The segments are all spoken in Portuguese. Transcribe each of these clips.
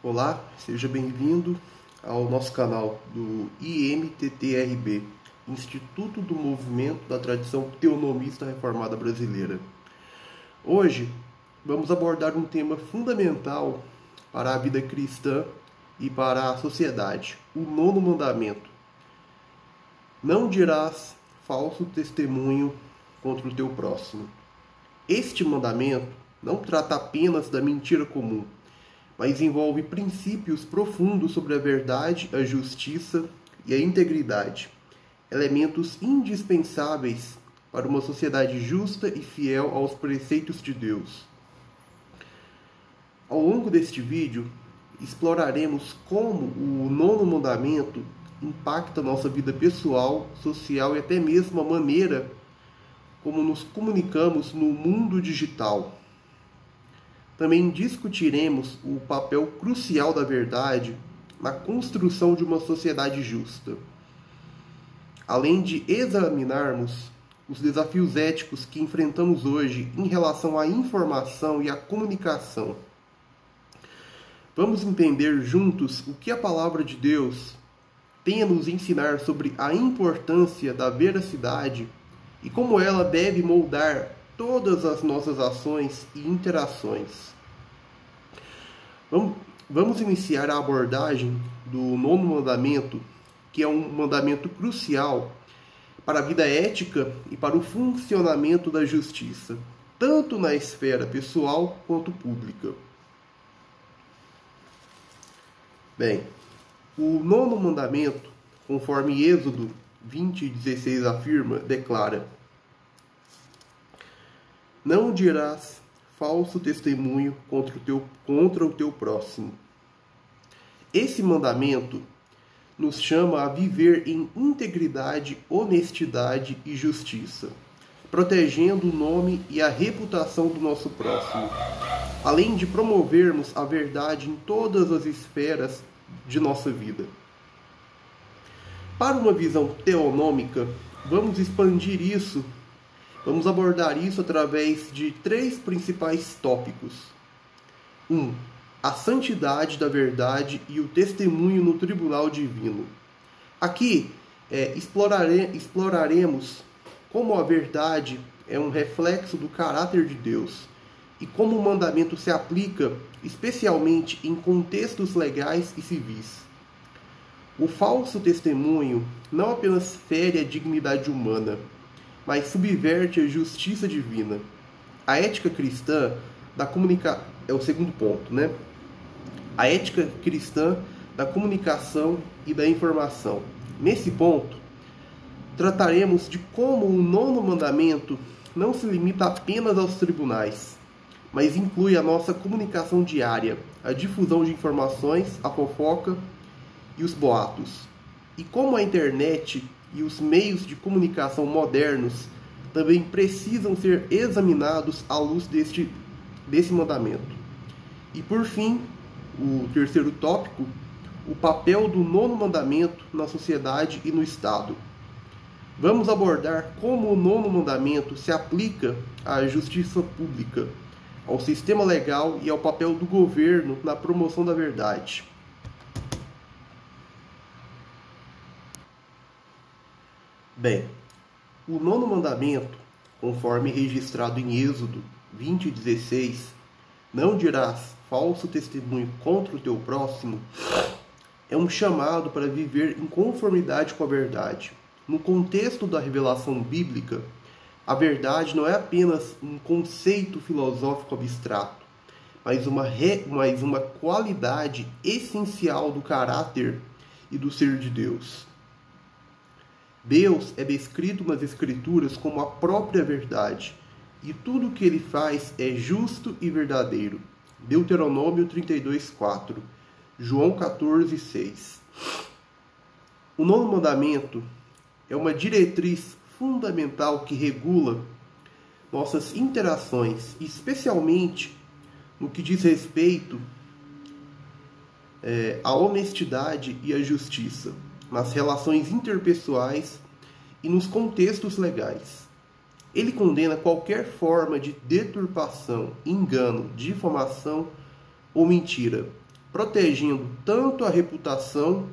Olá, seja bem-vindo ao nosso canal do IMTTRB, Instituto do Movimento da Tradição Teonomista Reformada Brasileira. Hoje vamos abordar um tema fundamental para a vida cristã e para a sociedade, o nono mandamento. Não dirás falso testemunho contra o teu próximo. Este mandamento não trata apenas da mentira comum, mas envolve princípios profundos sobre a verdade, a justiça e a integridade, elementos indispensáveis para uma sociedade justa e fiel aos preceitos de Deus. Ao longo deste vídeo, exploraremos como o nono mandamento impacta nossa vida pessoal, social e até mesmo a maneira como nos comunicamos no mundo digital. Também discutiremos o papel crucial da verdade na construção de uma sociedade justa, além de examinarmos os desafios éticos que enfrentamos hoje em relação à informação e à comunicação. Vamos entender juntos o que a palavra de Deus tem a nos ensinar sobre a importância da veracidade e como ela deve moldar todas as nossas ações e interações. Vamos iniciar a abordagem do nono mandamento, que é um mandamento crucial para a vida ética e para o funcionamento da justiça, tanto na esfera pessoal quanto pública. Bem, o nono mandamento, conforme Êxodo 20:16 afirma, declara: não dirás falso testemunho contra o teu próximo. Esse mandamento nos chama a viver em integridade, honestidade e justiça, protegendo o nome e a reputação do nosso próximo, além de promovermos a verdade em todas as esferas de nossa vida. Para uma visão teonômica, vamos expandir isso. Vamos abordar isso através de três principais tópicos. 1. A santidade da verdade e o testemunho no tribunal divino. Aqui exploraremos como a verdade é um reflexo do caráter de Deus e como o mandamento se aplica especialmente em contextos legais e civis. O falso testemunho não apenas fere a dignidade humana, mas subverte a justiça divina. A ética cristã da comunicação é o segundo ponto, né? A ética cristã da comunicação e da informação. Nesse ponto, trataremos de como o nono mandamento não se limita apenas aos tribunais, mas inclui a nossa comunicação diária, a difusão de informações, a fofoca e os boatos. E como a internet e os meios de comunicação modernos também precisam ser examinados à luz desse mandamento. E por fim, o terceiro tópico, o papel do nono mandamento na sociedade e no Estado. Vamos abordar como o nono mandamento se aplica à justiça pública, ao sistema legal e ao papel do governo na promoção da verdade. Bem, o nono mandamento, conforme registrado em Êxodo 20:16, não dirás falso testemunho contra o teu próximo, é um chamado para viver em conformidade com a verdade. No contexto da revelação bíblica, a verdade não é apenas um conceito filosófico abstrato, mas uma qualidade essencial do caráter e do ser de Deus. Deus é descrito nas Escrituras como a própria verdade, e tudo o que ele faz é justo e verdadeiro. Deuteronômio 32:4, João 14:6. O nono mandamento é uma diretriz fundamental que regula nossas interações, especialmente no que diz respeito à honestidade e à justiça, nas relações interpessoais e nos contextos legais. Ele condena qualquer forma de deturpação, engano, difamação ou mentira, protegendo tanto a reputação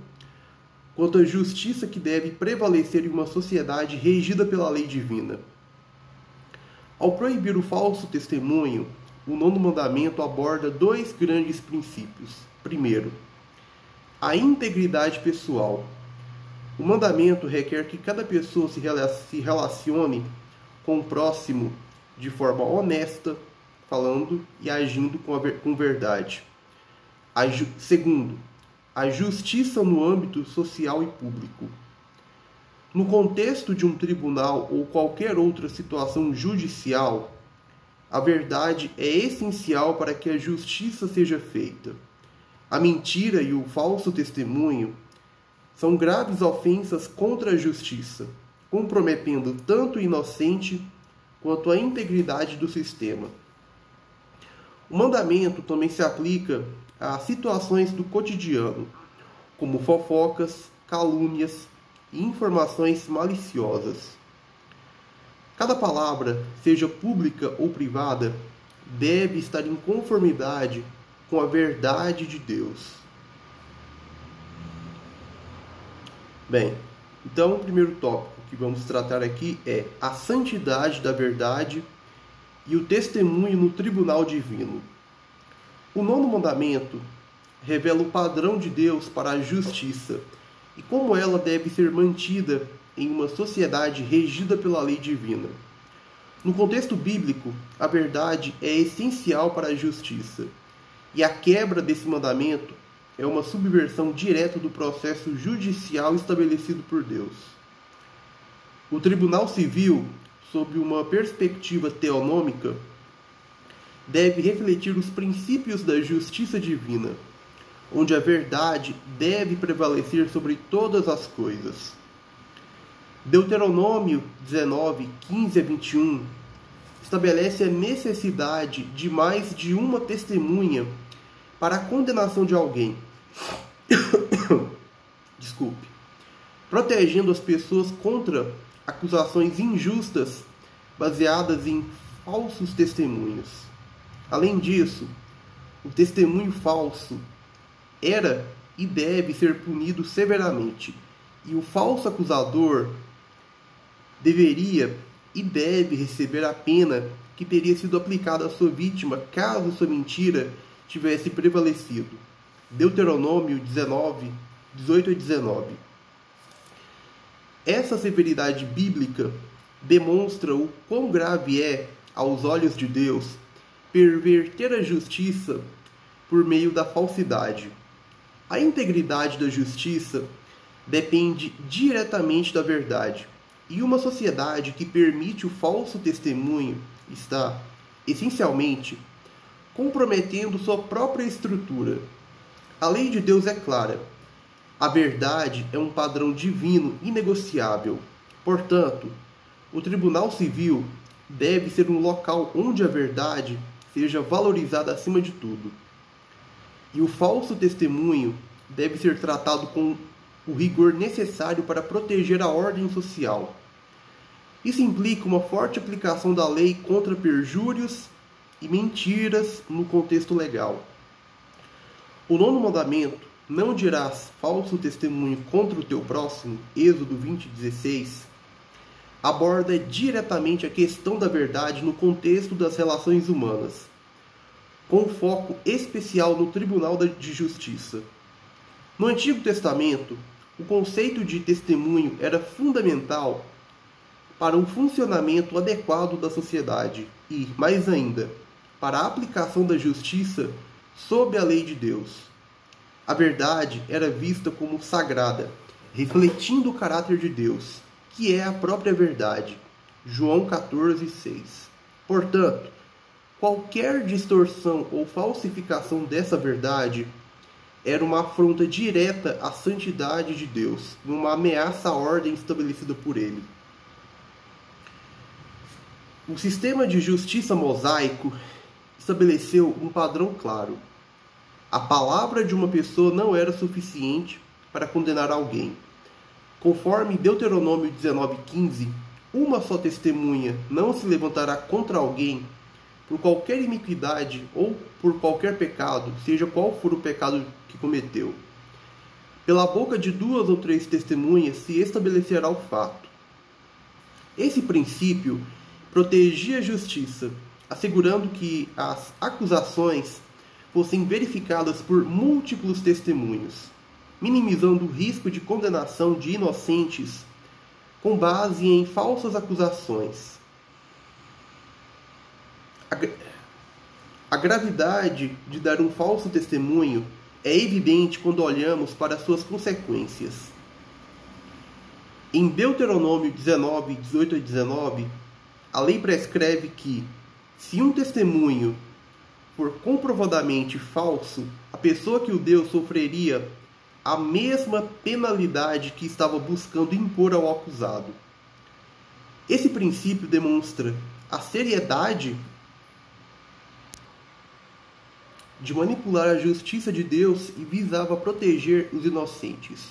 quanto a justiça que deve prevalecer em uma sociedade regida pela lei divina. Ao proibir o falso testemunho, o nono mandamento aborda dois grandes princípios. Primeiro, a integridade pessoal. O mandamento requer que cada pessoa se relacione com o próximo de forma honesta, falando e agindo com verdade. Segundo, a justiça no âmbito social e público. No contexto de um tribunal ou qualquer outra situação judicial, a verdade é essencial para que a justiça seja feita. A mentira e o falso testemunho são graves ofensas contra a justiça, comprometendo tanto o inocente quanto a integridade do sistema. O mandamento também se aplica a situações do cotidiano, como fofocas, calúnias e informações maliciosas. Cada palavra, seja pública ou privada, deve estar em conformidade com a verdade de Deus. Bem, então o primeiro tópico que vamos tratar aqui é a santidade da verdade e o testemunho no tribunal divino. O nono mandamento revela o padrão de Deus para a justiça e como ela deve ser mantida em uma sociedade regida pela lei divina. No contexto bíblico, a verdade é essencial para a justiça, e a quebra desse mandamento é uma subversão direta do processo judicial estabelecido por Deus. O tribunal civil, sob uma perspectiva teonômica, deve refletir os princípios da justiça divina, onde a verdade deve prevalecer sobre todas as coisas. Deuteronômio 19, 15 a 21 estabelece a necessidade de mais de uma testemunha para a condenação de alguém. Desculpe. Protegendo as pessoas contra acusações injustas baseadas em falsos testemunhos. Além disso, o testemunho falso era e deve ser punido severamente, e o falso acusador deveria e deve receber a pena que teria sido aplicada à sua vítima caso sua mentira tivesse prevalecido. Deuteronômio 19, 18 a 19. Essa severidade bíblica demonstra o quão grave é, aos olhos de Deus, perverter a justiça por meio da falsidade. A integridade da justiça depende diretamente da verdade, e uma sociedade que permite o falso testemunho está, essencialmente, comprometendo sua própria estrutura. A lei de Deus é clara. A verdade é um padrão divino inegociável. Portanto, o tribunal civil deve ser um local onde a verdade seja valorizada acima de tudo. E o falso testemunho deve ser tratado com o rigor necessário para proteger a ordem social. Isso implica uma forte aplicação da lei contra perjúrios e mentiras no contexto legal. O nono mandamento, não dirás falso testemunho contra o teu próximo, Êxodo 20:16, aborda diretamente a questão da verdade no contexto das relações humanas, com foco especial no Tribunal de Justiça. No Antigo Testamento, o conceito de testemunho era fundamental para o funcionamento adequado da sociedade e, mais ainda, para a aplicação da justiça sob a lei de Deus. A verdade era vista como sagrada, refletindo o caráter de Deus, que é a própria verdade. João 14:6. Portanto, qualquer distorção ou falsificação dessa verdade era uma afronta direta à santidade de Deus, uma ameaça à ordem estabelecida por ele. O sistema de justiça mosaico estabeleceu um padrão claro. A palavra de uma pessoa não era suficiente para condenar alguém. Conforme Deuteronômio 19:15, uma só testemunha não se levantará contra alguém por qualquer iniquidade ou por qualquer pecado, seja qual for o pecado que cometeu. Pela boca de 2 ou 3 testemunhas se estabelecerá o fato. Esse princípio protegia a justiça, assegurando que as acusações fossem verificadas por múltiplos testemunhos, minimizando o risco de condenação de inocentes com base em falsas acusações. A gravidade de dar um falso testemunho é evidente quando olhamos para suas consequências. Em Deuteronômio 19, 18 a 19, a lei prescreve que, se um testemunho for comprovadamente falso, a pessoa que o deu sofreria a mesma penalidade que estava buscando impor ao acusado. Esse princípio demonstra a seriedade de manipular a justiça de Deus e visava proteger os inocentes,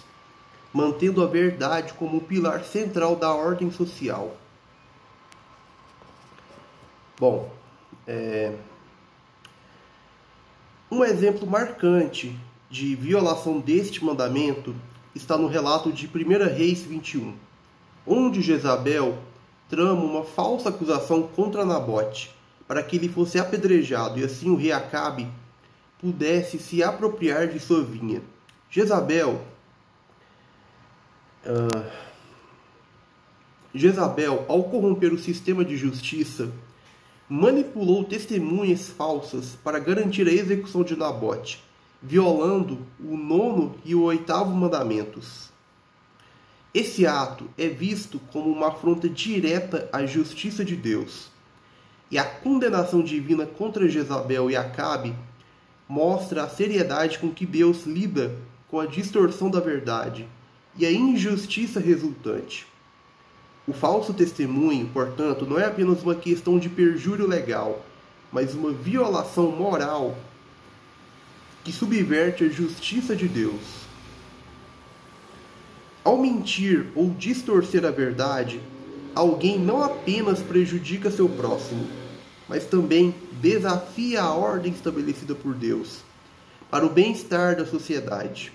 mantendo a verdade como o pilar central da ordem social. Bom, um exemplo marcante de violação deste mandamento está no relato de 1 Reis 21, onde Jezabel trama uma falsa acusação contra Nabote, para que ele fosse apedrejado e assim o rei Acabe pudesse se apropriar de sua vinha. Jezabel, ao corromper o sistema de justiça, manipulou testemunhas falsas para garantir a execução de Nabote, violando o 9º e o 8º mandamentos. Esse ato é visto como uma afronta direta à justiça de Deus, e a condenação divina contra Jezabel e Acabe mostra a seriedade com que Deus lida com a distorção da verdade e a injustiça resultante. O falso testemunho, portanto, não é apenas uma questão de perjúrio legal, mas uma violação moral que subverte a justiça de Deus. Ao mentir ou distorcer a verdade, alguém não apenas prejudica seu próximo, mas também desafia a ordem estabelecida por Deus, para o bem-estar da sociedade.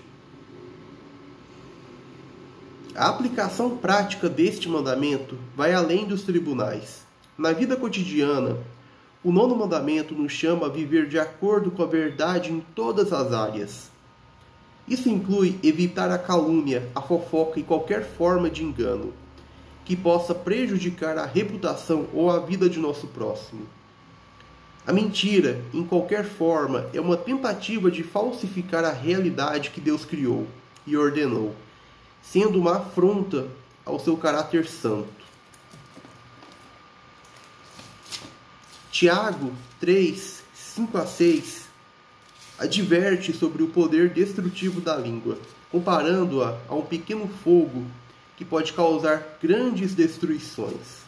A aplicação prática deste mandamento vai além dos tribunais. Na vida cotidiana, o 9º mandamento nos chama a viver de acordo com a verdade em todas as áreas. Isso inclui evitar a calúnia, a fofoca e qualquer forma de engano que possa prejudicar a reputação ou a vida de nosso próximo. A mentira, em qualquer forma, é uma tentativa de falsificar a realidade que Deus criou e ordenou, sendo uma afronta ao seu caráter santo. Tiago 3, 5 a 6 adverte sobre o poder destrutivo da língua, comparando-a a um pequeno fogo que pode causar grandes destruições.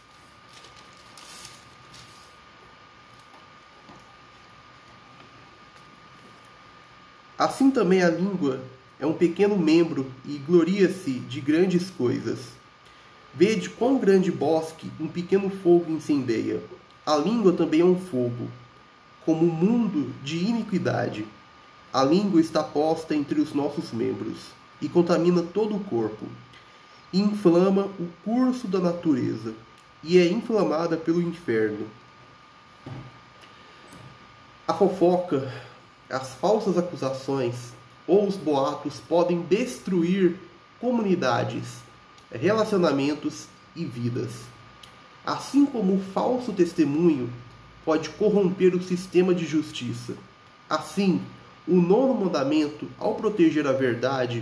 Assim também a língua é um pequeno membro e gloria-se de grandes coisas. Vede quão grande bosque um pequeno fogo incendeia. A língua também é um fogo, como um mundo de iniquidade. A língua está posta entre os nossos membros e contamina todo o corpo, e inflama o curso da natureza, e é inflamada pelo inferno. A fofoca, as falsas acusações ou os boatos podem destruir comunidades, relacionamentos e vidas. Assim como o falso testemunho pode corromper o sistema de justiça. Assim, o 9º mandamento, ao proteger a verdade,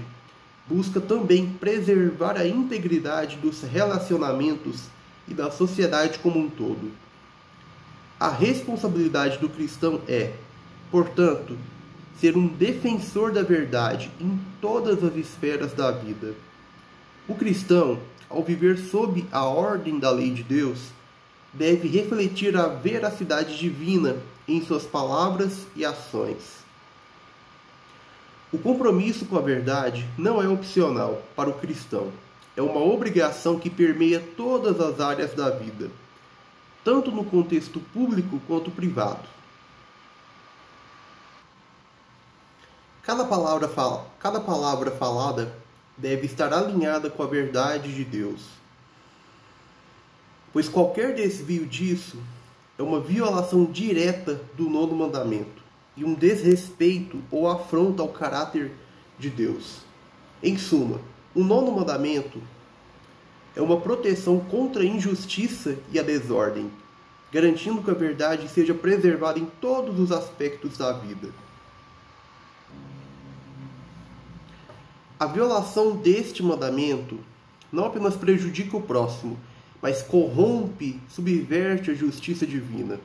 busca também preservar a integridade dos relacionamentos e da sociedade como um todo. A responsabilidade do cristão é, portanto, ser um defensor da verdade em todas as esferas da vida. O cristão, ao viver sob a ordem da lei de Deus, deve refletir a veracidade divina em suas palavras e ações. O compromisso com a verdade não é opcional para o cristão. É uma obrigação que permeia todas as áreas da vida. tanto no contexto público quanto privado. Cada palavra falada deve estar alinhada com a verdade de Deus, pois qualquer desvio disso é uma violação direta do nono mandamento e um desrespeito ou afronta ao caráter de Deus. Em suma, o nono mandamento é uma proteção contra a injustiça e a desordem, garantindo que a verdade seja preservada em todos os aspectos da vida. A violação deste mandamento não apenas prejudica o próximo, mas corrompe, subverte a justiça divina,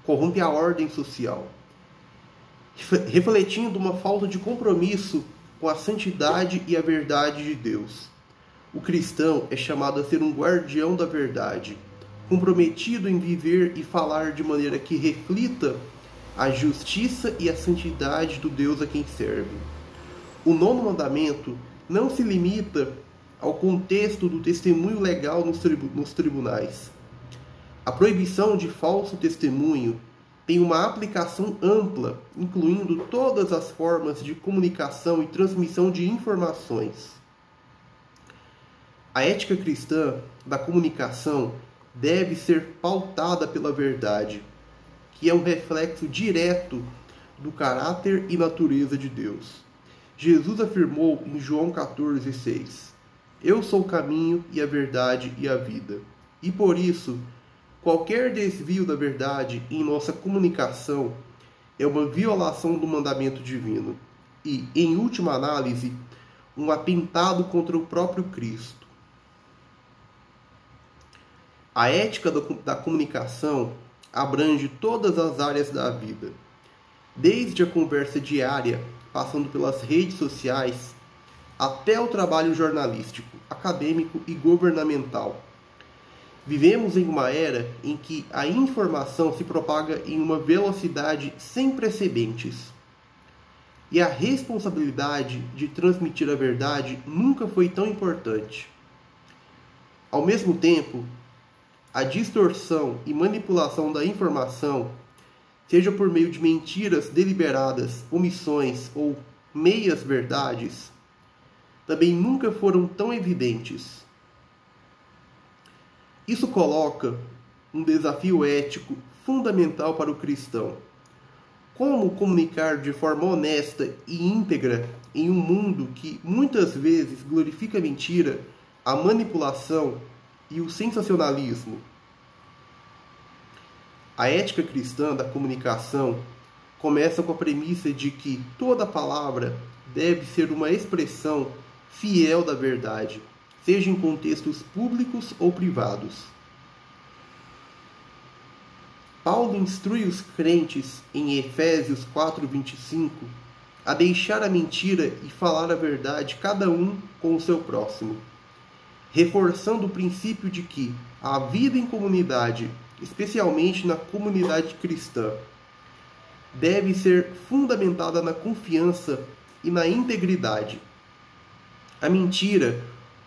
corrompe a ordem social, refletindo uma falta de compromisso com a santidade e a verdade de Deus. O cristão é chamado a ser um guardião da verdade, comprometido em viver e falar de maneira que reflita a justiça e a santidade do Deus a quem serve. O nono mandamento não se limita ao contexto do testemunho legal nos tribunais. A proibição de falso testemunho tem uma aplicação ampla, incluindo todas as formas de comunicação e transmissão de informações. A ética cristã da comunicação deve ser pautada pela verdade, que é um reflexo direto do caráter e natureza de Deus. Jesus afirmou em João 14,6: Eu sou o caminho e a verdade e a vida. E por isso, qualquer desvio da verdade em nossa comunicação é uma violação do mandamento divino e, em última análise, um atentado contra o próprio Cristo. A ética da comunicação abrange todas as áreas da vida, desde a conversa diária, passando pelas redes sociais, até o trabalho jornalístico, acadêmico e governamental. Vivemos em uma era em que a informação se propaga em uma velocidade sem precedentes. E a responsabilidade de transmitir a verdade nunca foi tão importante. Ao mesmo tempo, a distorção e manipulação da informação, seja por meio de mentiras deliberadas, omissões ou meias-verdades, também nunca foram tão evidentes. Isso coloca um desafio ético fundamental para o cristão. Como comunicar de forma honesta e íntegra em um mundo que muitas vezes glorifica a mentira, a manipulação e o sensacionalismo? A ética cristã da comunicação começa com a premissa de que toda palavra deve ser uma expressão fiel da verdade, seja em contextos públicos ou privados. Paulo instrui os crentes em Efésios 4:25 a deixar a mentira e falar a verdade, cada um com o seu próximo, reforçando o princípio de que a vida em comunidade, especialmente na comunidade cristã, deve ser fundamentada na confiança e na integridade. A mentira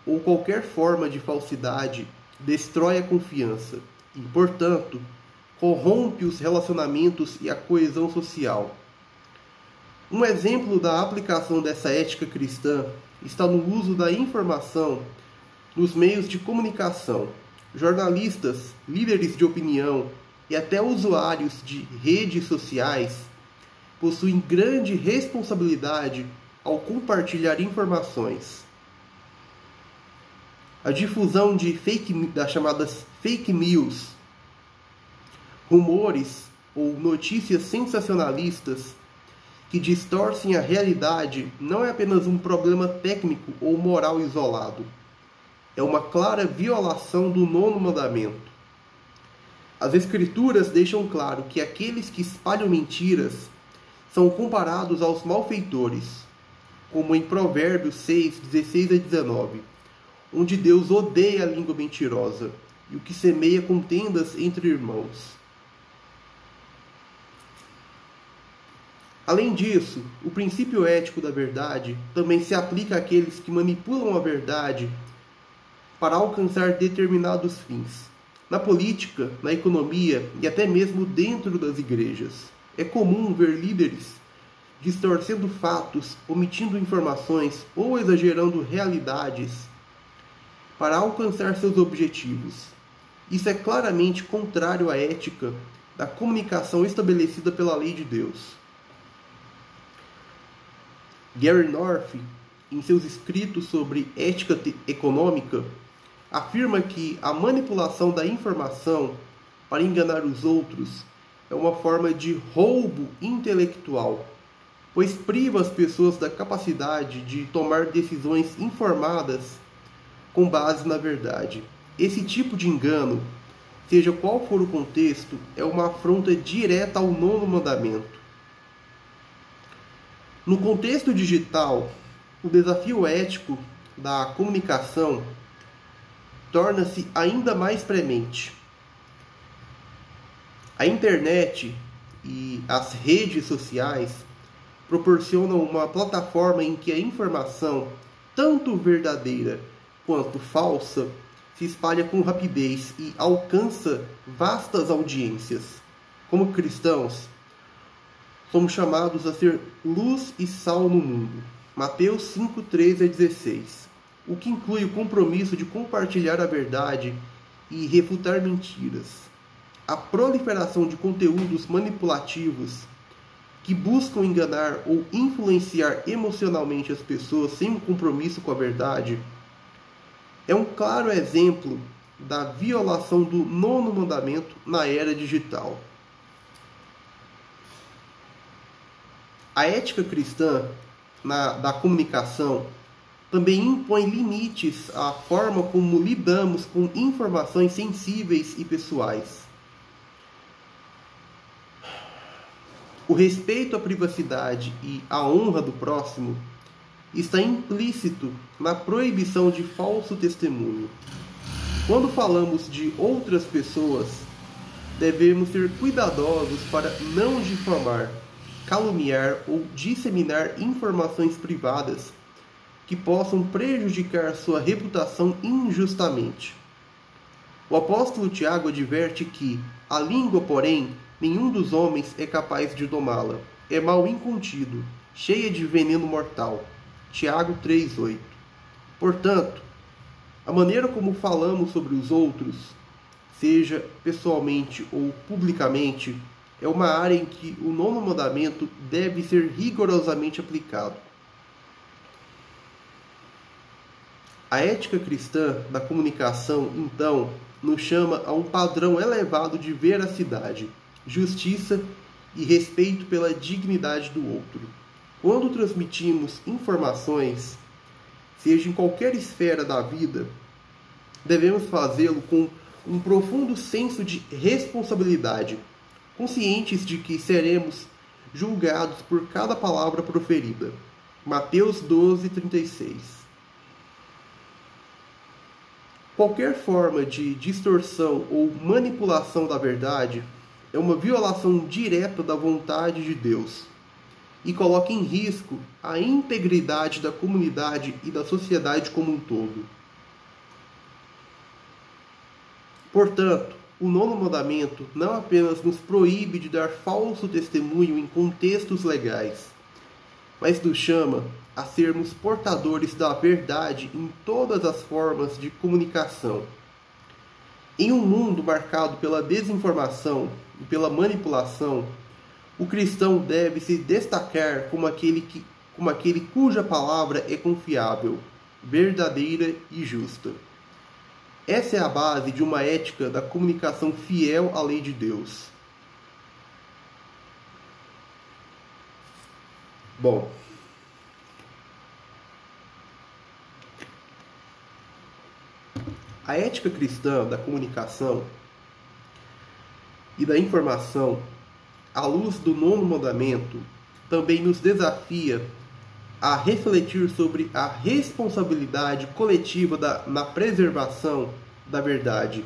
ou qualquer forma de falsidade destrói a confiança e, portanto, corrompe os relacionamentos e a coesão social. Um exemplo da aplicação dessa ética cristã está no uso da informação nos meios de comunicação. Jornalistas, líderes de opinião e até usuários de redes sociais possuem grande responsabilidade ao compartilhar informações. A difusão das chamadas fake news, rumores ou notícias sensacionalistas que distorcem a realidade não é apenas um problema técnico ou moral isolado. É uma clara violação do nono mandamento. As Escrituras deixam claro que aqueles que espalham mentiras são comparados aos malfeitores, como em Provérbios 6, 16 a 19, onde Deus odeia a língua mentirosa e o que semeia contendas entre irmãos. Além disso, o princípio ético da verdade também se aplica àqueles que manipulam a verdade para alcançar determinados fins. Na política, na economia e até mesmo dentro das igrejas. É comum ver líderes distorcendo fatos, omitindo informações ou exagerando realidades para alcançar seus objetivos. Isso é claramente contrário à ética da comunicação estabelecida pela lei de Deus. Gary North, em seus escritos sobre ética econômica, afirma que a manipulação da informação para enganar os outros é uma forma de roubo intelectual, pois priva as pessoas da capacidade de tomar decisões informadas com base na verdade. Esse tipo de engano, seja qual for o contexto, é uma afronta direta ao nono mandamento. No contexto digital, o desafio ético da comunicação torna-se ainda mais premente. A internet e as redes sociais proporcionam uma plataforma em que a informação, tanto verdadeira quanto falsa, se espalha com rapidez e alcança vastas audiências. Como cristãos, somos chamados a ser luz e sal no mundo. Mateus 5, 13 a 16. O que inclui o compromisso de compartilhar a verdade e refutar mentiras. A proliferação de conteúdos manipulativos que buscam enganar ou influenciar emocionalmente as pessoas sem um compromisso com a verdade é um claro exemplo da violação do nono mandamento na era digital. A ética cristã da comunicação também impõe limites à forma como lidamos com informações sensíveis e pessoais. O respeito à privacidade e à honra do próximo está implícito na proibição de falso testemunho. Quando falamos de outras pessoas, devemos ser cuidadosos para não difamar, caluniar ou disseminar informações privadas que possam prejudicar sua reputação injustamente. O apóstolo Tiago adverte que a língua, porém, nenhum dos homens é capaz de domá-la. É mal incontido, cheia de veneno mortal. Tiago 3,8. Portanto, a maneira como falamos sobre os outros, seja pessoalmente ou publicamente, é uma área em que o nono mandamento deve ser rigorosamente aplicado. A ética cristã da comunicação, então, nos chama a um padrão elevado de veracidade, justiça e respeito pela dignidade do outro. Quando transmitimos informações, seja em qualquer esfera da vida, devemos fazê-lo com um profundo senso de responsabilidade, conscientes de que seremos julgados por cada palavra proferida. Mateus 12, 36. Qualquer forma de distorção ou manipulação da verdade é uma violação direta da vontade de Deus e coloca em risco a integridade da comunidade e da sociedade como um todo. Portanto, o nono mandamento não apenas nos proíbe de dar falso testemunho em contextos legais, mas nos chama a sermos portadores da verdade em todas as formas de comunicação. Em um mundo marcado pela desinformação e pela manipulação, o cristão deve se destacar como aquele cuja palavra é confiável, verdadeira e justa. Essa é a base de uma ética da comunicação fiel à lei de Deus. Bom, a ética cristã da comunicação e da informação, à luz do nono mandamento, também nos desafia a refletir sobre a responsabilidade coletiva na preservação da verdade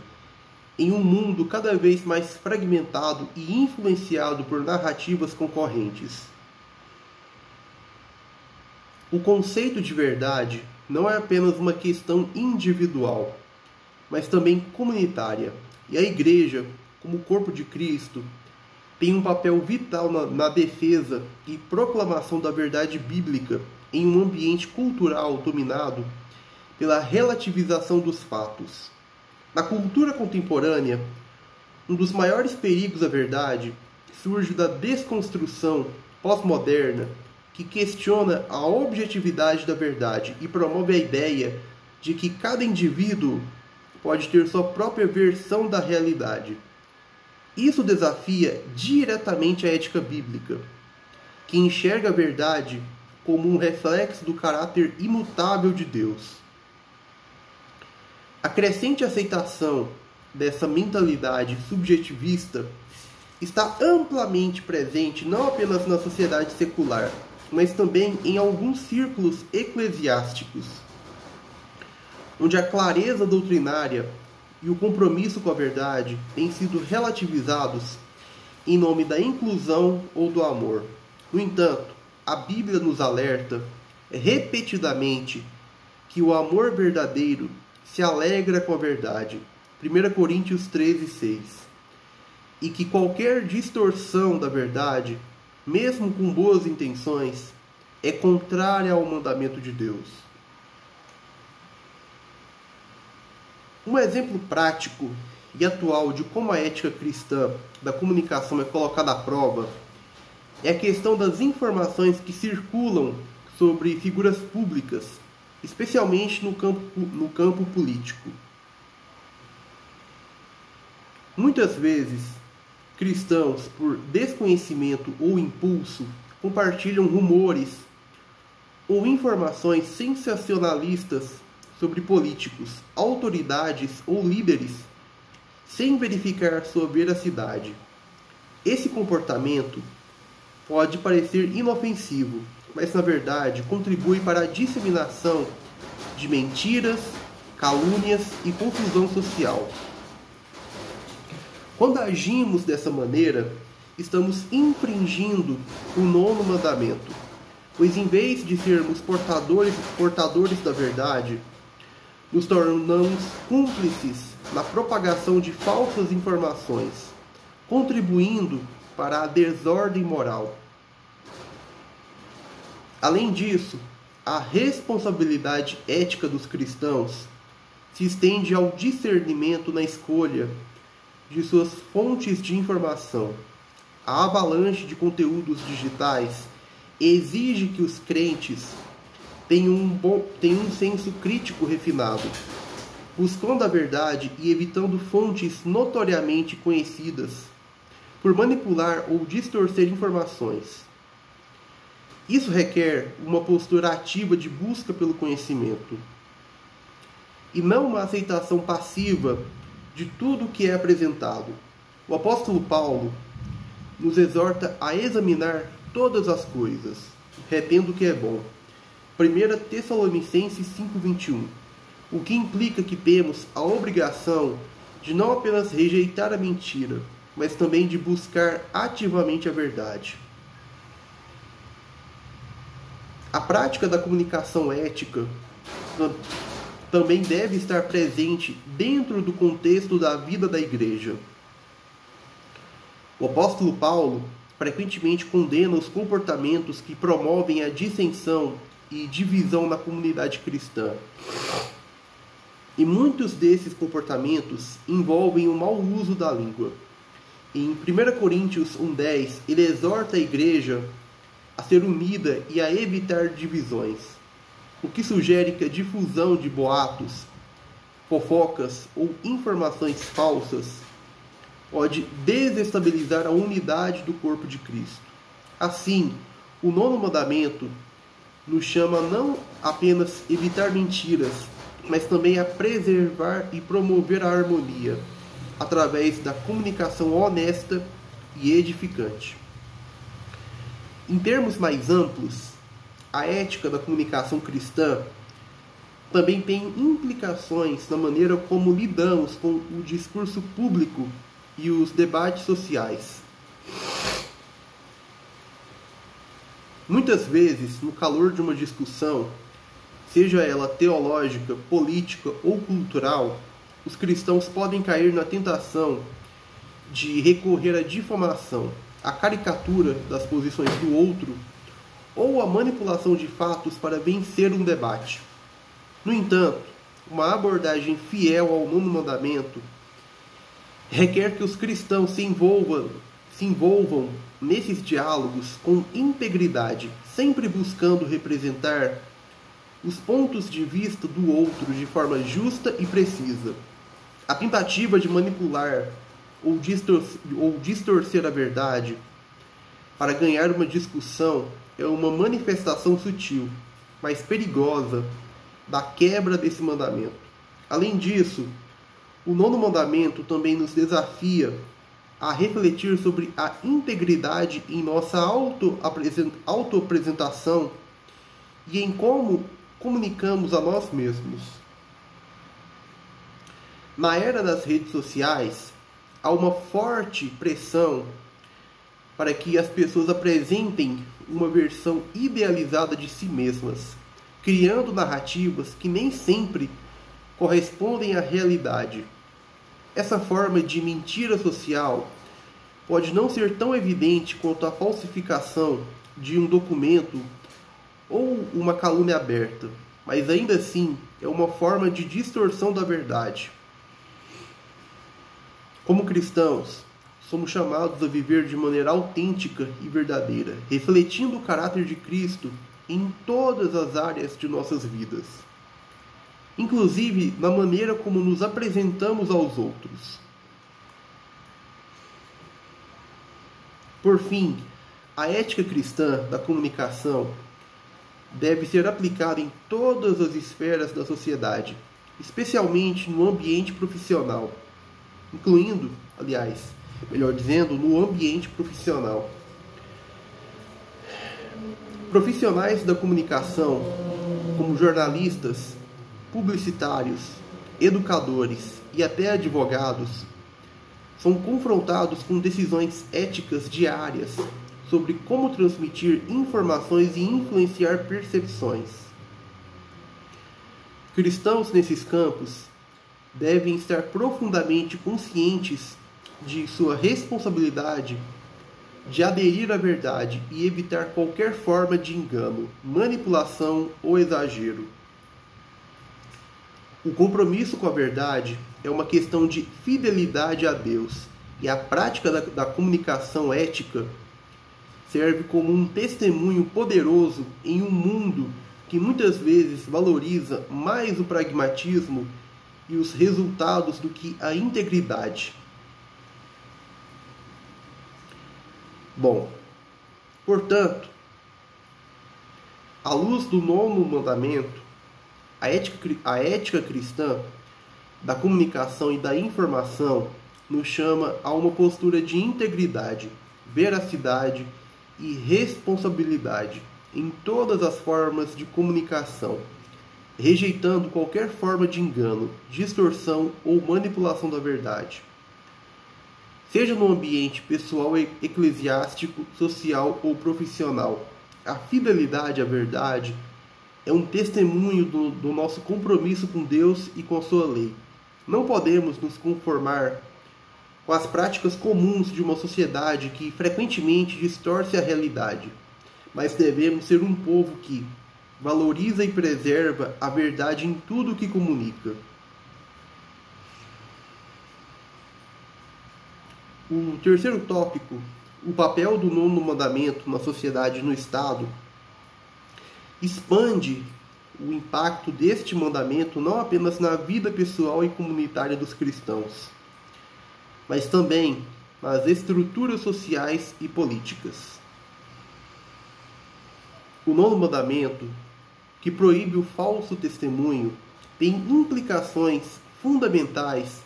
em um mundo cada vez mais fragmentado e influenciado por narrativas concorrentes. O conceito de verdade não é apenas uma questão individual, mas também comunitária. E a Igreja, como corpo de Cristo, tem um papel vital na defesa e proclamação da verdade bíblica em um ambiente cultural dominado pela relativização dos fatos. Na cultura contemporânea, um dos maiores perigos à verdade surge da desconstrução pós-moderna que questiona a objetividade da verdade e promove a ideia de que cada indivíduo pode ter sua própria versão da realidade. Isso desafia diretamente a ética bíblica, que enxerga a verdade como um reflexo do caráter imutável de Deus. A crescente aceitação dessa mentalidade subjetivista está amplamente presente não apenas na sociedade secular, mas também em alguns círculos eclesiásticos, onde a clareza doutrinária e o compromisso com a verdade têm sido relativizados em nome da inclusão ou do amor. No entanto, a Bíblia nos alerta repetidamente que o amor verdadeiro se alegra com a verdade. 1 Coríntios 13:6. E que qualquer distorção da verdade, mesmo com boas intenções, é contrária ao mandamento de Deus. Um exemplo prático e atual de como a ética cristã da comunicação é colocada à prova é a questão das informações que circulam sobre figuras públicas, especialmente no campo político. Muitas vezes, cristãos, por desconhecimento ou impulso, compartilham rumores ou informações sensacionalistas sobre políticos, autoridades ou líderes, sem verificar sua veracidade. Esse comportamento pode parecer inofensivo, mas na verdade contribui para a disseminação de mentiras, calúnias e confusão social. Quando agimos dessa maneira, estamos infringindo o 9º mandamento, pois em vez de sermos portadores da verdade, nos tornamos cúmplices na propagação de falsas informações, contribuindo para a desordem moral. Além disso, a responsabilidade ética dos cristãos se estende ao discernimento na escolha de suas fontes de informação. A avalanche de conteúdos digitais exige que os crentes tenham um senso crítico refinado, buscando a verdade e evitando fontes notoriamente conhecidas por manipular ou distorcer informações. Isso requer uma postura ativa de busca pelo conhecimento, e não uma aceitação passiva de tudo o que é apresentado. O apóstolo Paulo nos exorta a examinar todas as coisas, retendo o que é bom. 1 Tessalonicenses 5:21, o que implica que temos a obrigação de não apenas rejeitar a mentira, mas também de buscar ativamente a verdade. A prática da comunicação ética também deve estar presente dentro do contexto da vida da igreja. O apóstolo Paulo frequentemente condena os comportamentos que promovem a dissensão e divisão na comunidade cristã. E muitos desses comportamentos envolvem o mau uso da língua. Em 1 Coríntios 1:10, ele exorta a igreja a ser unida e a evitar divisões, o que sugere que a difusão de boatos, fofocas ou informações falsas pode desestabilizar a unidade do corpo de Cristo. Assim, o 9º mandamento nos chama não apenas a evitar mentiras, mas também a preservar e promover a harmonia através da comunicação honesta e edificante. Em termos mais amplos, a ética da comunicação cristã também tem implicações na maneira como lidamos com o discurso público e os debates sociais. Muitas vezes, no calor de uma discussão, seja ela teológica, política ou cultural, os cristãos podem cair na tentação de recorrer à difamação, à caricatura das posições do outro ou à manipulação de fatos para vencer um debate. No entanto, uma abordagem fiel ao nono mandamento requer que os cristãos se envolvam nesses diálogos com integridade, sempre buscando representar os pontos de vista do outro de forma justa e precisa. A tentativa de manipular ou distorcer a verdade para ganhar uma discussão é uma manifestação sutil, mas perigosa, da quebra desse mandamento. Além disso, o nono mandamento também nos desafia a refletir sobre a integridade em nossa autoapresentação e em como comunicamos a nós mesmos. Na era das redes sociais, há uma forte pressão para que as pessoas apresentem uma versão idealizada de si mesmas, criando narrativas que nem sempre correspondem à realidade. Essa forma de mentira social pode não ser tão evidente quanto a falsificação de um documento ou uma calúnia aberta, mas ainda assim é uma forma de distorção da verdade. Como cristãos, somos chamados a viver de maneira autêntica e verdadeira, refletindo o caráter de Cristo em todas as áreas de nossas vidas, inclusive na maneira como nos apresentamos aos outros. Por fim, a ética cristã da comunicação deve ser aplicada em todas as esferas da sociedade, especialmente no ambiente profissional, incluindo, aliás, melhor dizendo, no ambiente profissional. Profissionais da comunicação, como jornalistas, publicitários, educadores e até advogados, são confrontados com decisões éticas diárias sobre como transmitir informações e influenciar percepções. Cristãos nesses campos devem estar profundamente conscientes de sua responsabilidade de aderir à verdade e evitar qualquer forma de engano, manipulação ou exagero. O compromisso com a verdade é uma questão de fidelidade a Deus, e a prática da comunicação ética serve como um testemunho poderoso em um mundo que muitas vezes valoriza mais o pragmatismo e os resultados do que a integridade. Bom, portanto, à luz do nono mandamento, a ética cristã da comunicação e da informação nos chama a uma postura de integridade, veracidade e responsabilidade em todas as formas de comunicação, rejeitando qualquer forma de engano, distorção ou manipulação da verdade. Seja no ambiente pessoal, eclesiástico, social ou profissional, a fidelidade à verdade é um testemunho do nosso compromisso com Deus e com a sua lei. Não podemos nos conformar com as práticas comuns de uma sociedade que frequentemente distorce a realidade, mas devemos ser um povo que valoriza e preserva a verdade em tudo o que comunica. O terceiro tópico, o papel do nono mandamento na sociedade e no Estado, expande o impacto deste mandamento não apenas na vida pessoal e comunitária dos cristãos, mas também nas estruturas sociais e políticas. O nono mandamento, que proíbe o falso testemunho, tem implicações fundamentais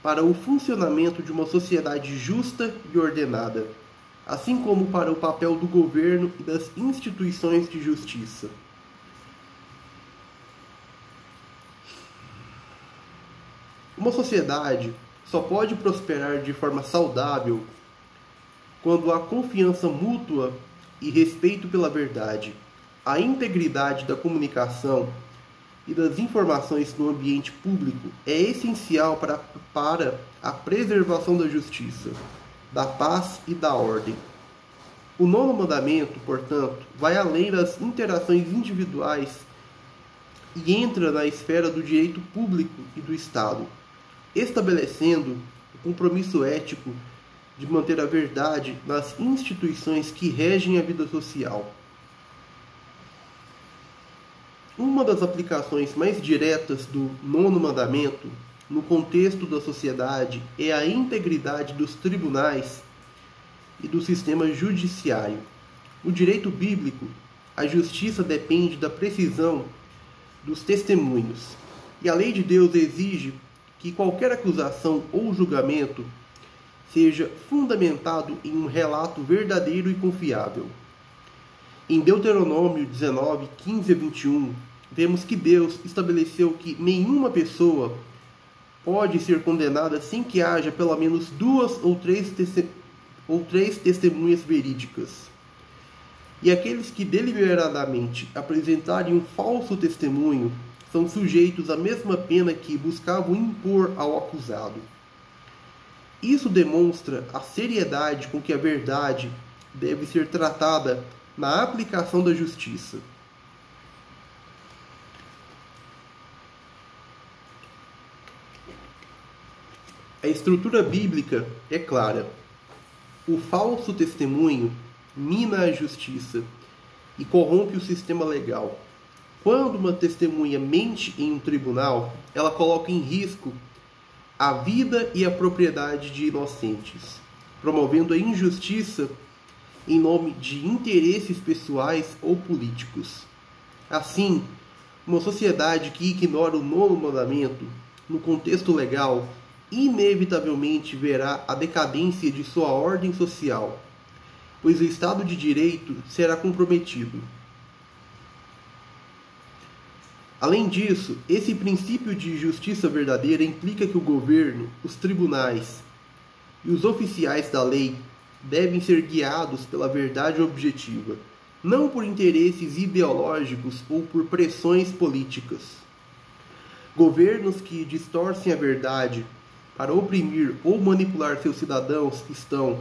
para o funcionamento de uma sociedade justa e ordenada, assim como para o papel do governo e das instituições de justiça. Uma sociedade só pode prosperar de forma saudável quando há confiança mútua e respeito pela verdade, a integridade da comunicação e das informações no ambiente público é essencial para a preservação da justiça, da paz e da ordem. O nono mandamento, portanto, vai além das interações individuais e entra na esfera do direito público e do Estado, estabelecendo o compromisso ético de manter a verdade nas instituições que regem a vida social. Uma das aplicações mais diretas do nono mandamento, no contexto da sociedade, é a integridade dos tribunais e do sistema judiciário. No direito bíblico, a justiça depende da precisão dos testemunhos, e a lei de Deus exige que qualquer acusação ou julgamento seja fundamentado em um relato verdadeiro e confiável. Em Deuteronômio 19, 15 a 21, vemos que Deus estabeleceu que nenhuma pessoa pode ser condenada sem que haja pelo menos 2 ou 3 testemunhas verídicas. E aqueles que deliberadamente apresentarem um falso testemunho são sujeitos à mesma pena que buscavam impor ao acusado. Isso demonstra a seriedade com que a verdade deve ser tratada na aplicação da justiça. A estrutura bíblica é clara. O falso testemunho mina a justiça e corrompe o sistema legal. Quando uma testemunha mente em um tribunal, ela coloca em risco a vida e a propriedade de inocentes, promovendo a injustiça em nome de interesses pessoais ou políticos. Assim, uma sociedade que ignora o nono mandamento, no contexto legal, inevitavelmente verá a decadência de sua ordem social, pois o Estado de Direito será comprometido. Além disso, esse princípio de justiça verdadeira implica que o governo, os tribunais e os oficiais da lei devem ser guiados pela verdade objetiva, não por interesses ideológicos ou por pressões políticas. Governos que distorcem a verdade para oprimir ou manipular seus cidadãos estão,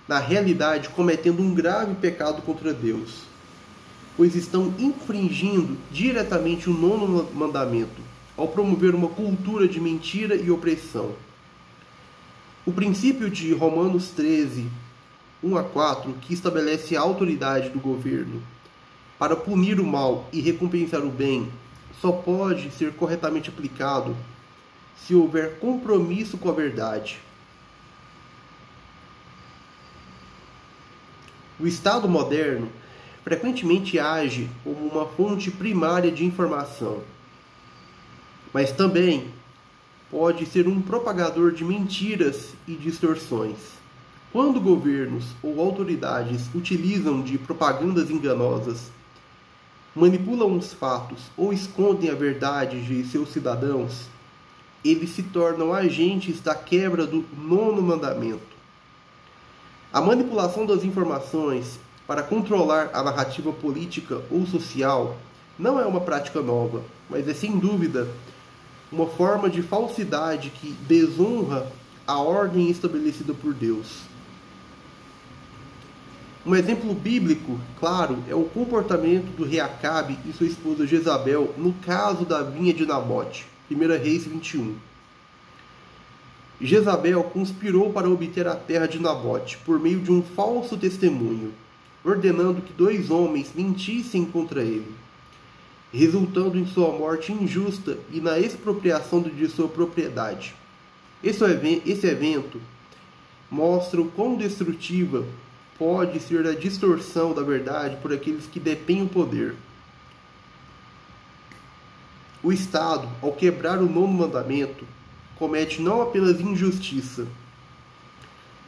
na realidade, cometendo um grave pecado contra Deus, pois estão infringindo diretamente o nono mandamento, ao promover uma cultura de mentira e opressão. O princípio de Romanos 13, 1 a 4, que estabelece a autoridade do governo para punir o mal e recompensar o bem, só pode ser corretamente aplicado se houver compromisso com a verdade. O Estado moderno frequentemente age como uma fonte primária de informação, mas também pode ser um propagador de mentiras e distorções. Quando governos ou autoridades utilizam de propagandas enganosas, manipulam os fatos ou escondem a verdade de seus cidadãos, eles se tornam agentes da quebra do nono mandamento. A manipulação das informações para controlar a narrativa política ou social não é uma prática nova, mas é sem dúvida uma forma de falsidade que desonra a ordem estabelecida por Deus. Um exemplo bíblico, claro, é o comportamento do rei Acabe e sua esposa Jezabel no caso da vinha de Nabote, 1 Reis 21. Jezabel conspirou para obter a terra de Nabote por meio de um falso testemunho, ordenando que 2 homens mentissem contra ele, resultando em sua morte injusta e na expropriação de sua propriedade. Esse evento mostra o quão destrutiva pode ser a distorção da verdade por aqueles que detêm o poder. O Estado, ao quebrar o nono mandamento, comete não apenas injustiça,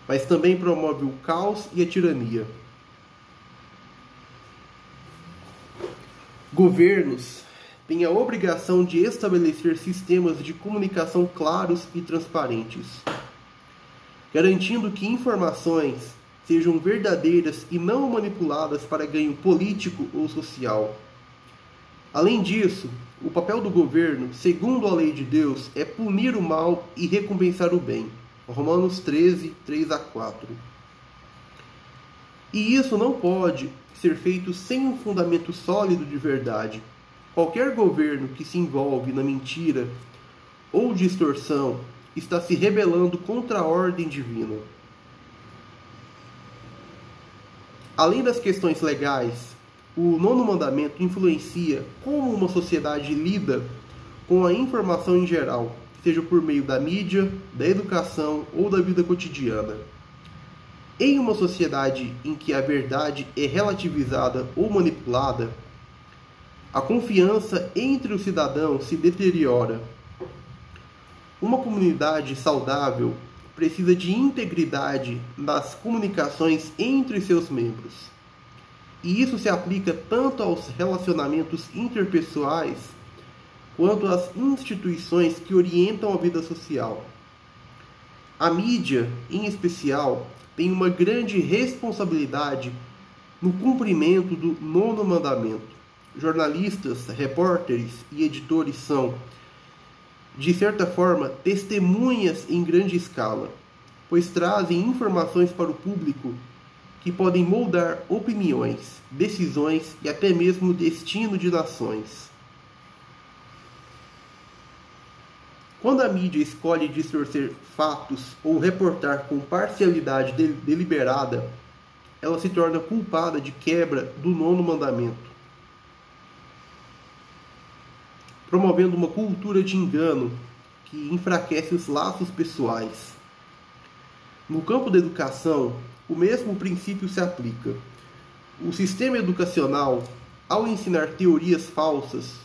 mas também promove o caos e a tirania. Governos têm a obrigação de estabelecer sistemas de comunicação claros e transparentes, garantindo que informações sejam verdadeiras e não manipuladas para ganho político ou social. Além disso, o papel do governo, segundo a lei de Deus, é punir o mal e recompensar o bem. Romanos 13, 3-4. E isso não pode ser feito sem um fundamento sólido de verdade. Qualquer governo que se envolve na mentira ou distorção está se rebelando contra a ordem divina. Além das questões legais, o nono mandamento influencia como uma sociedade lida com a informação em geral, seja por meio da mídia, da educação ou da vida cotidiana. Em uma sociedade em que a verdade é relativizada ou manipulada, a confiança entre os cidadãos se deteriora. Uma comunidade saudável precisa de integridade nas comunicações entre seus membros. E isso se aplica tanto aos relacionamentos interpessoais quanto às instituições que orientam a vida social. A mídia, em especial, tem uma grande responsabilidade no cumprimento do nono mandamento. Jornalistas, repórteres e editores são, de certa forma, testemunhas em grande escala, pois trazem informações para o público que podem moldar opiniões, decisões e até mesmo o destino de nações. Quando a mídia escolhe distorcer fatos ou reportar com parcialidade deliberada, ela se torna culpada de quebra do nono mandamento, promovendo uma cultura de engano que enfraquece os laços pessoais. No campo da educação, o mesmo princípio se aplica. O sistema educacional, ao ensinar teorias falsas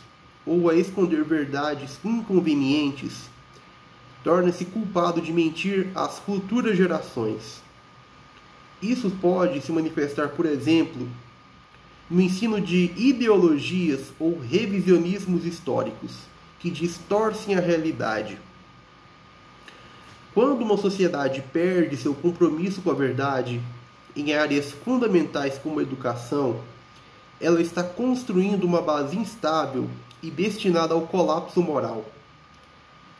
ou a esconder verdades inconvenientes, torna-se culpado de mentir às futuras gerações. Isso pode se manifestar, por exemplo, no ensino de ideologias ou revisionismos históricos, que distorcem a realidade. Quando uma sociedade perde seu compromisso com a verdade em áreas fundamentais como a educação, ela está construindo uma base instável e destinada ao colapso moral.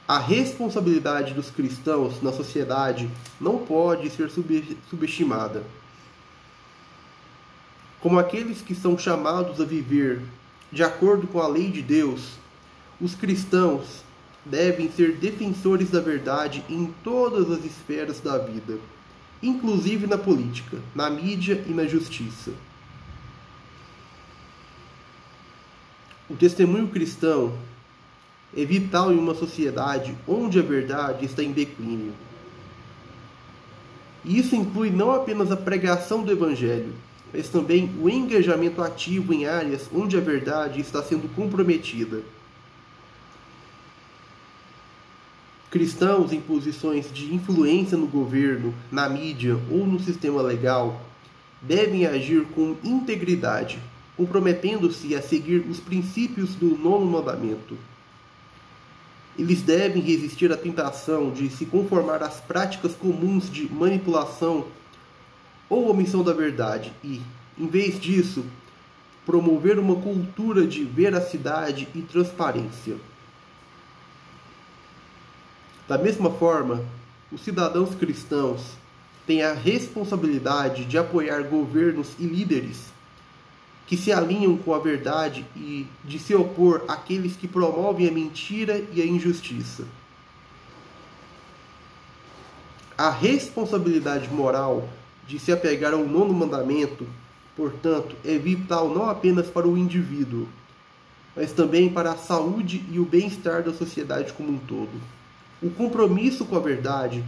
A responsabilidade dos cristãos na sociedade não pode ser subestimada. Como aqueles que são chamados a viver de acordo com a lei de Deus, os cristãos devem ser defensores da verdade em todas as esferas da vida, inclusive na política, na mídia e na justiça. O testemunho cristão é vital em uma sociedade onde a verdade está em declínio. E isso inclui não apenas a pregação do Evangelho, mas também o engajamento ativo em áreas onde a verdade está sendo comprometida. Cristãos em posições de influência no governo, na mídia ou no sistema legal devem agir com integridade, comprometendo-se a seguir os princípios do nono mandamento. Eles devem resistir à tentação de se conformar às práticas comuns de manipulação ou omissão da verdade e, em vez disso, promover uma cultura de veracidade e transparência. Da mesma forma, os cidadãos cristãos têm a responsabilidade de apoiar governos e líderes que se alinham com a verdade e de se opor àqueles que promovem a mentira e a injustiça. A responsabilidade moral de se apegar ao nono mandamento, portanto, é vital não apenas para o indivíduo, mas também para a saúde e o bem-estar da sociedade como um todo. O compromisso com a verdade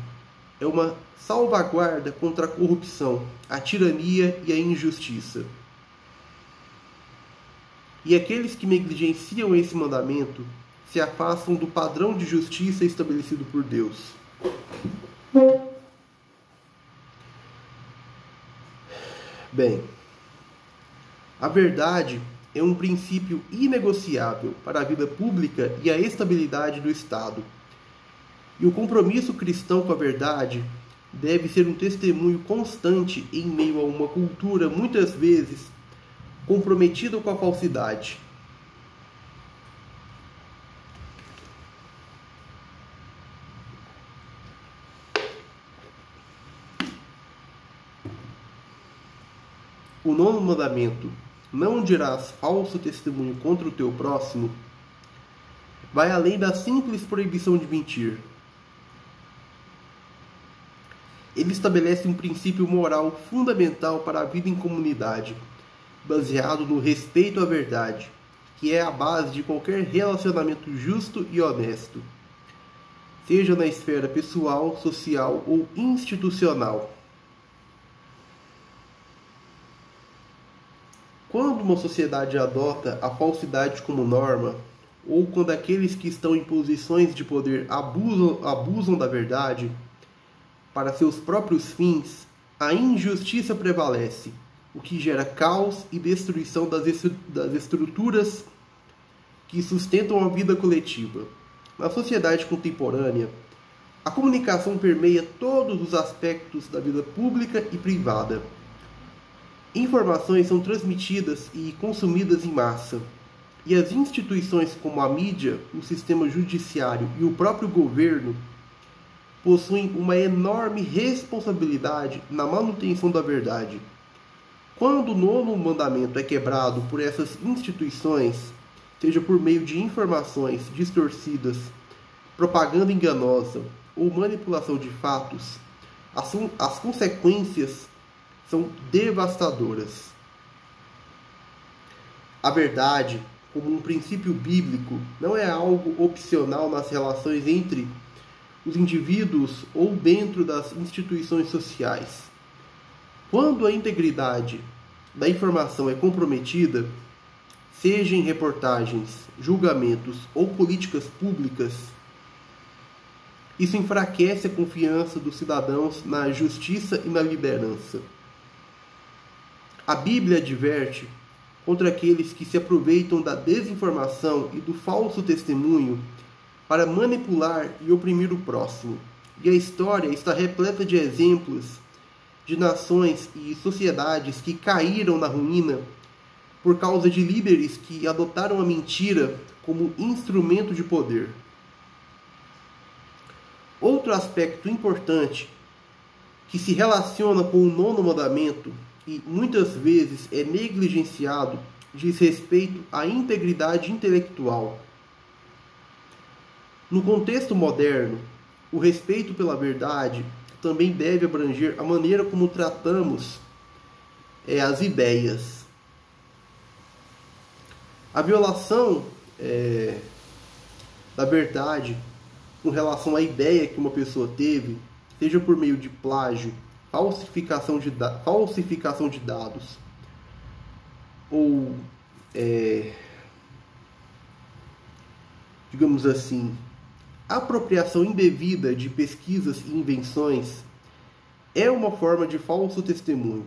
é uma salvaguarda contra a corrupção, a tirania e a injustiça. E aqueles que negligenciam esse mandamento se afastam do padrão de justiça estabelecido por Deus. Bem, a verdade é um princípio inegociável para a vida pública e a estabilidade do Estado. E o compromisso cristão com a verdade deve ser um testemunho constante em meio a uma cultura, muitas vezes, comprometida com a falsidade. nono mandamento, não dirás falso testemunho contra o teu próximo, vai além da simples proibição de mentir. Ele estabelece um princípio moral fundamental para a vida em comunidade, baseado no respeito à verdade, que é a base de qualquer relacionamento justo e honesto, seja na esfera pessoal, social ou institucional. Quando uma sociedade adota a falsidade como norma, ou quando aqueles que estão em posições de poder abusam da verdade para seus próprios fins, a injustiça prevalece, o que gera caos e destruição das estruturas que sustentam a vida coletiva. Na sociedade contemporânea, a comunicação permeia todos os aspectos da vida pública e privada. Informações são transmitidas e consumidas em massa, e as instituições como a mídia, o sistema judiciário e o próprio governo possuem uma enorme responsabilidade na manutenção da verdade. Quando o nono mandamento é quebrado por essas instituições, seja por meio de informações distorcidas, propaganda enganosa ou manipulação de fatos, as consequências são devastadoras. A verdade, como um princípio bíblico, não é algo opcional nas relações entre os indivíduos ou dentro das instituições sociais. Quando a integridade da informação é comprometida, seja em reportagens, julgamentos ou políticas públicas, isso enfraquece a confiança dos cidadãos na justiça e na liderança. A Bíblia adverte contra aqueles que se aproveitam da desinformação e do falso testemunho para manipular e oprimir o próximo. E a história está repleta de exemplos de nações e sociedades que caíram na ruína por causa de líderes que adotaram a mentira como instrumento de poder. Outro aspecto importante que se relaciona com o nono mandamento e muitas vezes é negligenciado diz respeito à integridade intelectual. No contexto moderno, o respeito pela verdade também deve abranger a maneira como tratamos as ideias. A violação da verdade com relação à ideia que uma pessoa teve, seja por meio de plágio, falsificação de dados, ou, digamos assim, apropriação indevida de pesquisas e invenções, é uma forma de falso testemunho.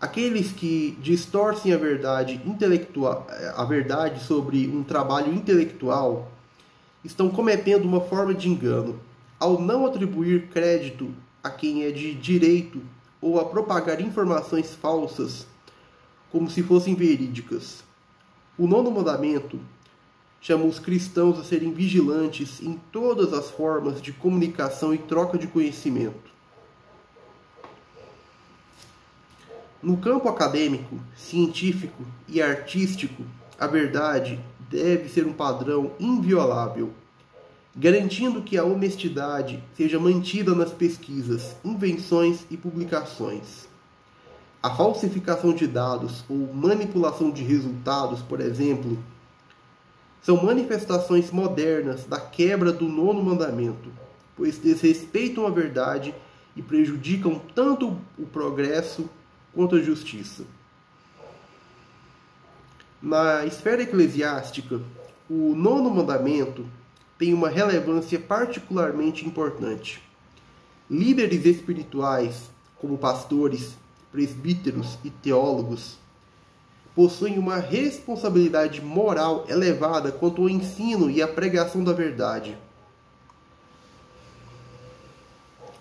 Aqueles que distorcem a verdade intelectual, a verdade sobre um trabalho intelectual, estão cometendo uma forma de engano ao não atribuir crédito a quem é de direito ou a propagar informações falsas como se fossem verídicas. O nono mandamento chama os cristãos a serem vigilantes em todas as formas de comunicação e troca de conhecimento. No campo acadêmico, científico e artístico, a verdade deve ser um padrão inviolável, garantindo que a honestidade seja mantida nas pesquisas, invenções e publicações. A falsificação de dados ou manipulação de resultados, por exemplo, são manifestações modernas da quebra do nono mandamento, pois desrespeitam a verdade e prejudicam tanto o progresso quanto a justiça. Na esfera eclesiástica, o nono mandamento tem uma relevância particularmente importante. Líderes espirituais, como pastores, presbíteros e teólogos, possuem uma responsabilidade moral elevada quanto ao ensino e à pregação da verdade.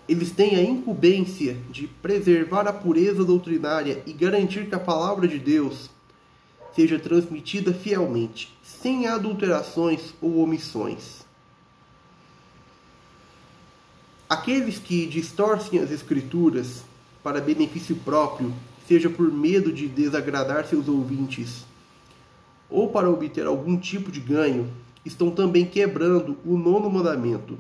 Eles têm a incumbência de preservar a pureza doutrinária e garantir que a palavra de Deus seja transmitida fielmente, sem adulterações ou omissões. Aqueles que distorcem as Escrituras para benefício próprio seja por medo de desagradar seus ouvintes ou para obter algum tipo de ganho, estão também quebrando o 9º mandamento,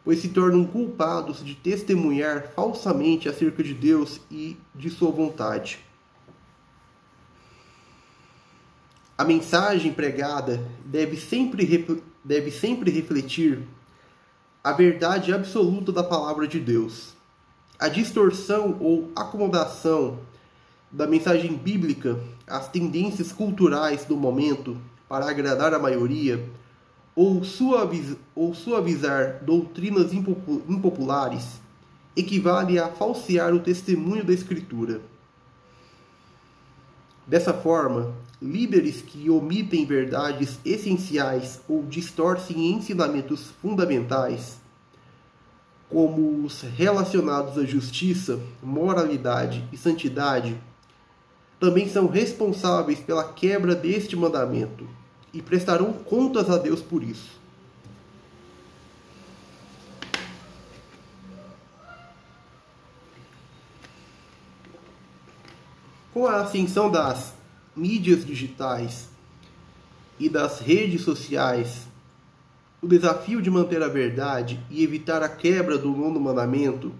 pois se tornam culpados de testemunhar falsamente acerca de Deus e de sua vontade. A mensagem pregada deve sempre refletir a verdade absoluta da palavra de Deus. A distorção ou acomodação da mensagem bíblica às tendências culturais do momento para agradar a maioria ou suavizar doutrinas impopulares equivale a falsear o testemunho da Escritura. Dessa forma, líderes que omitem verdades essenciais ou distorcem ensinamentos fundamentais, como os relacionados à justiça, moralidade e santidade, também são responsáveis pela quebra deste mandamento e prestarão contas a Deus por isso. Com a ascensão das mídias digitais e das redes sociais, o desafio de manter a verdade e evitar a quebra do 9º mandamento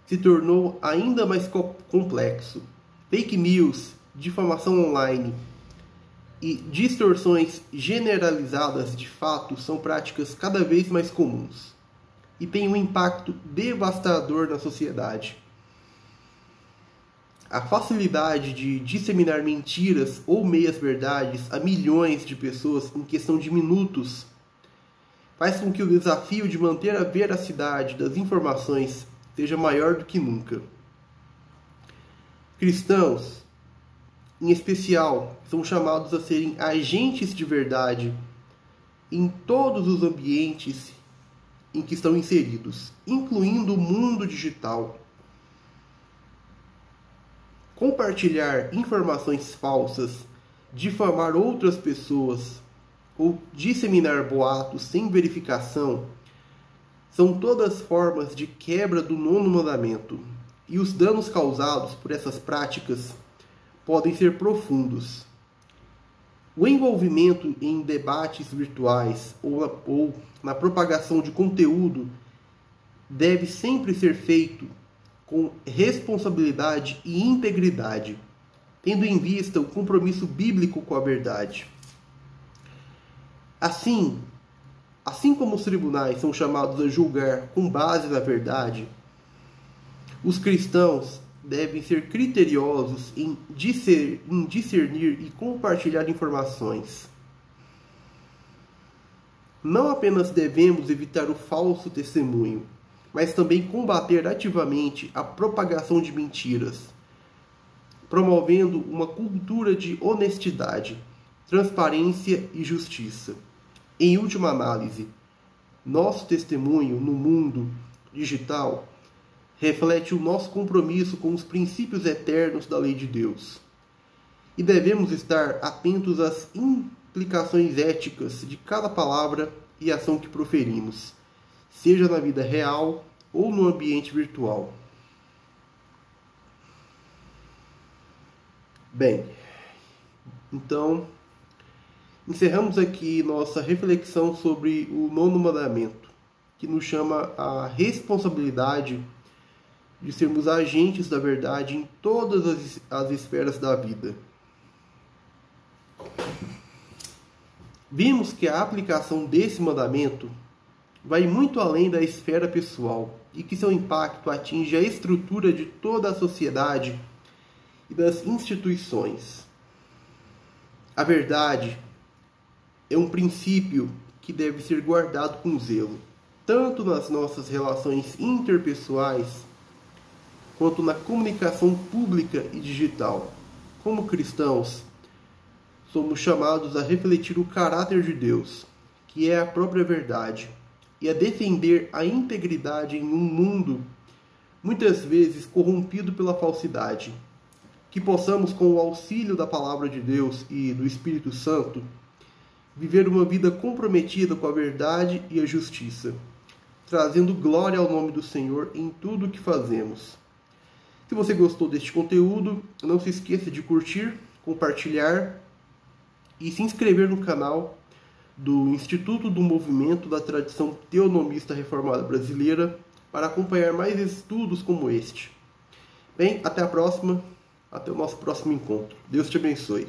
se tornou ainda mais complexo. Fake news, difamação online e distorções generalizadas de fatos são práticas cada vez mais comuns e têm um impacto devastador na sociedade. A facilidade de disseminar mentiras ou meias-verdades a milhões de pessoas em questão de minutos faz com que o desafio de manter a veracidade das informações seja maior do que nunca. Cristãos, em especial, são chamados a serem agentes de verdade em todos os ambientes em que estão inseridos, incluindo o mundo digital. Compartilhar informações falsas, difamar outras pessoas ou disseminar boatos sem verificação são todas formas de quebra do 9º mandamento, e os danos causados por essas práticas podem ser profundos. O envolvimento em debates virtuais ou na propagação de conteúdo deve sempre ser feito com responsabilidade e integridade, tendo em vista o compromisso bíblico com a verdade. Assim como os tribunais são chamados a julgar com base na verdade, os cristãos devem ser criteriosos em discernir e compartilhar informações. Não apenas devemos evitar o falso testemunho, mas também combater ativamente a propagação de mentiras, promovendo uma cultura de honestidade, transparência e justiça. Em última análise, nosso testemunho no mundo digital reflete o nosso compromisso com os princípios eternos da lei de Deus. E devemos estar atentos às implicações éticas de cada palavra e ação que proferimos, seja na vida real ou no ambiente virtual. Bem, então, encerramos aqui nossa reflexão sobre o 9º mandamento, que nos chama a responsabilidade de sermos agentes da verdade em todas as esferas da vida. Vimos que a aplicação desse mandamento vai muito além da esfera pessoal e que seu impacto atinge a estrutura de toda a sociedade e das instituições. A verdade é um princípio que deve ser guardado com zelo, tanto nas nossas relações interpessoais quanto na comunicação pública e digital. Como cristãos, somos chamados a refletir o caráter de Deus, que é a própria verdade, e a defender a integridade em um mundo muitas vezes corrompido pela falsidade. Que possamos, com o auxílio da Palavra de Deus e do Espírito Santo, viver uma vida comprometida com a verdade e a justiça, trazendo glória ao nome do Senhor em tudo o que fazemos. Se você gostou deste conteúdo, não se esqueça de curtir, compartilhar e se inscrever no canal do Instituto do Movimento da Tradição Teonomista Reformada Brasileira para acompanhar mais estudos como este. Bem, até a próxima, até o nosso próximo encontro. Deus te abençoe.